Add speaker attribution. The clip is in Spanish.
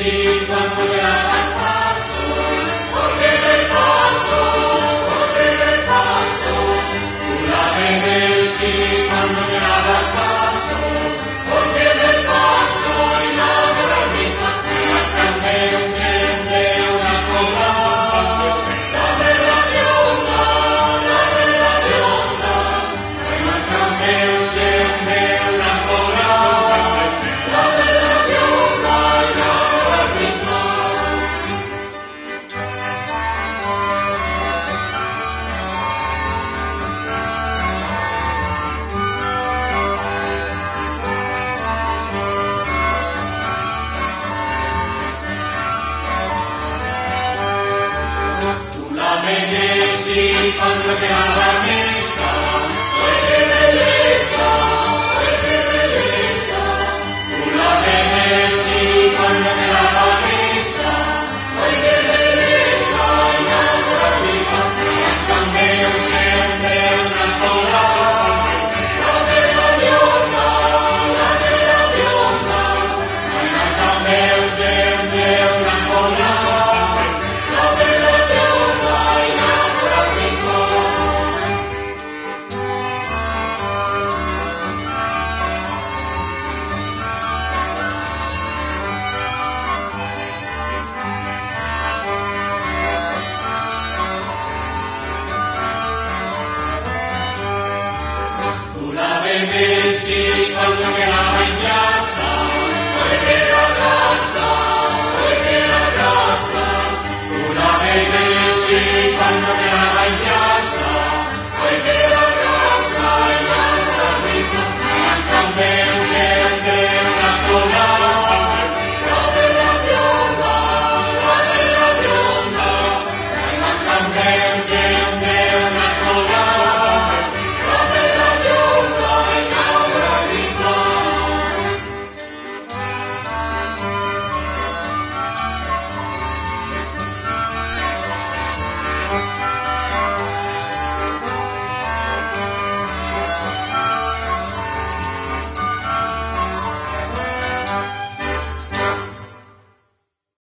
Speaker 1: bendecir cuando te hagas paso, porque de paso, porque de paso. Tú la bendecir cuando te hagas paso, porque de paso y la granita, la candela enciende una colada, la bella bionda, la bella bionda. La candela enciende una colada, la bella bionda y la granita. Tú la bendecí cuando te da la mesa, ¡ay qué belleza, ay qué belleza! Tú la bendecí cuando te da la mesa, ¡ay qué belleza! Y la gordita, la candela enciende una colada, la bella bionda, la bella bionda. La candela enciende una colada, la bella bionda y la gordita. Tú la bendecí cuando te la